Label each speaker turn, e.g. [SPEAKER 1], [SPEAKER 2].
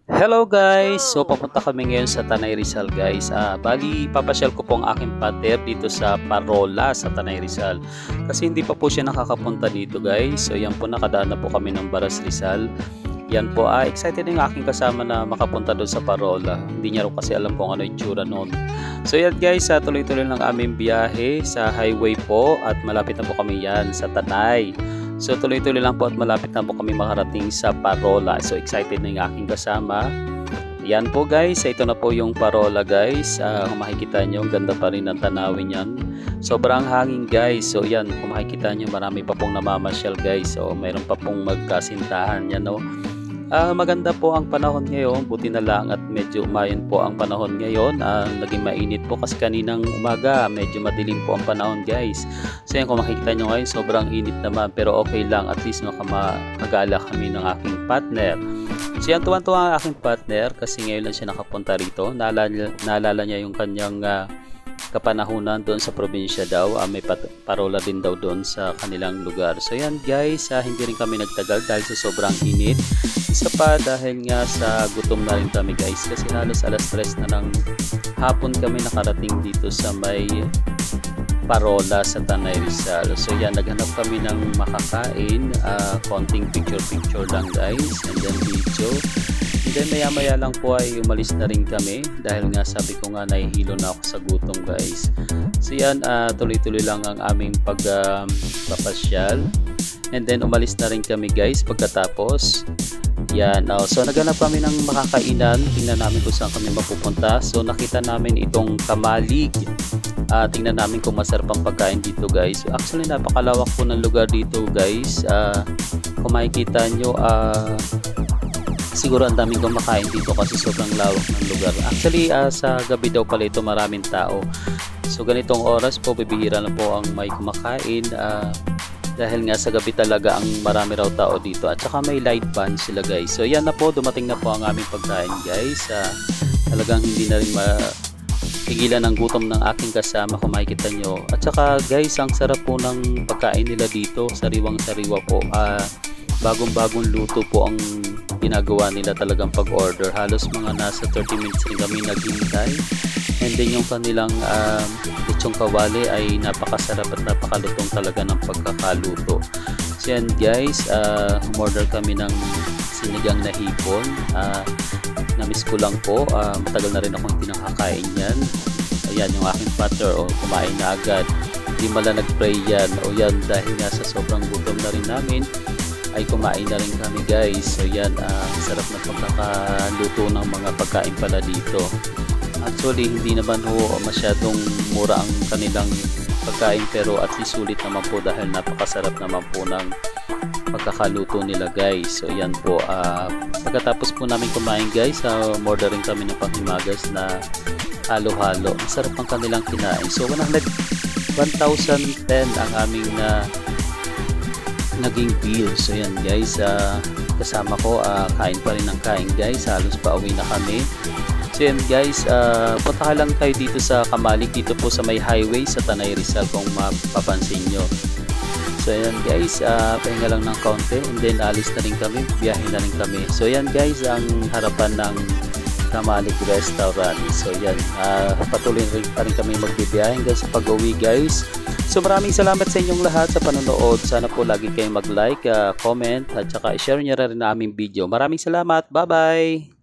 [SPEAKER 1] Hello guys! So papunta kami ngayon sa Tanay Rizal guys. Bali papasyal ko po ang aking pater dito sa Parola sa Tanay Rizal. Kasi hindi pa po siya nakakapunta dito guys. So yan po, nakadaan na po kami ng Baras Rizal. Yan po, excited yung aking kasama na makapunta doon sa Parola. Hindi niya rin kasi alam kung ano yung tsura noon. So yan guys, tuloy-tuloy lang aming biyahe sa highway po at malapit na po kami yan sa Tanay. So tuloy-tuloy lang po at malapit na po kami makarating sa Parola. So excited na yung aking kasama. Yan po guys, ito na po yung Parola guys. Kung makikita nyo, ganda pa rin ang tanawin yan. Sobrang hangin guys. So yan, kung makikita nyo, marami pa pong namamasyal guys. So mayroon pa pong magkasintahan yan, no. Maganda po ang panahon ngayon, buti na lang at medyo umayon po ang panahon ngayon. Naging mainit po kasi kaninang umaga medyo madilim po ang panahon guys. So yan, kung makikita nyo ngayon, sobrang init naman, pero okay lang, at least makagala kami ng aking partner. So yan, tuwan-tuwa ang aking partner kasi ngayon lang siya nakapunta rito. Naalala niya yung kanyang kapanahunan doon sa probinsya daw. May parola din daw doon sa kanilang lugar. So yan guys, hindi rin kami nagtagal dahil sa sobrang init. Isa pa dahil nga sa gutom na rin kami guys, kasi halos alas 3 na ng hapon kami nakarating dito sa may Parola sa Tanay Rizal. So yan, naghanap kami ng makakain, konting picture lang guys, and then video. And then maya lang po ay umalis na rin kami dahil nga sabi ko nga nahihilo na ako sa gutom guys. So yan, tuloy-tuloy lang ang aming pagpapasyal. And then umalis na rin kami guys pagkatapos. Yan, so naghanap kami ng makakainan. Tingnan namin kung saan kami mapupunta. So nakita namin itong Kamalig. Tingnan namin kung masarap ang pagkain dito guys. Actually napakalawak po ng lugar dito guys. Kung makikita nyo, siguro ang daming kumakain dito kasi sobrang lawak ng lugar. Actually sa gabi daw pala ito maraming tao. So ganitong oras po bibihira na po ang may kumakain. Dahil nga sa gabi talaga ang marami raw tao dito, at saka may light band sila guys. So yan na po, dumating na po ang aming pagkain guys. Talagang hindi na rin tigilan ng gutom ng aking kasama kung makikita nyo. At saka guys, ang sarap po ng pagkain nila dito, sariwang sariwa po. Bagong luto po ang ginagawa nila talagang pag-order. Halos mga nasa 30 minutes rin kami naghintay. And then yung kanilang lechong kawali ay napakasarap at napakalutong talaga ng pagkakaluto. So yan guys, umorder kami ng sinigang na hipon. Namiss ko lang po, matagal na rin akong hindi nakakain yan. Ayan yung aking partner, kumain na agad. Hindi mala nag-pray yan. Yan, dahil nga sa sobrang gutom na rin namin ay kumain na rin kami guys. So yan, sarap na pagkakaluto ng mga pagkain pala dito. Actually hindi naman masyadong mura ang kanilang pagkain, pero at least sulit naman po dahil napakasarap naman po ng pagkakaluto nila guys. So yan po, pagkatapos po namin kumain guys, order rin kami ng panghimagas na halo-halo. Ang sarap ang kanilang kinain. So 1,010 ang aming naging bill. So yan guys, kasama ko kain pa rin ng kain guys, halos pa uwi na kami. So yan guys, punta lang kayo dito sa Kamalig, dito po sa may highway sa Tanay Rizal kung mapapansin nyo. So yan guys, pahinga lang ng konti and then alis na rin kami, biyahe na rin kami. So yan guys, ang harapan ng Kamalig Restaurant. So yan, patuloy rin pa rin kami magbibiyahe hanggang sa pag-uwi guys. So maraming salamat sa inyong lahat sa panonood. Sana po lagi kayong mag-like, comment at saka i-share nyo rin na aming video. Maraming salamat, bye bye!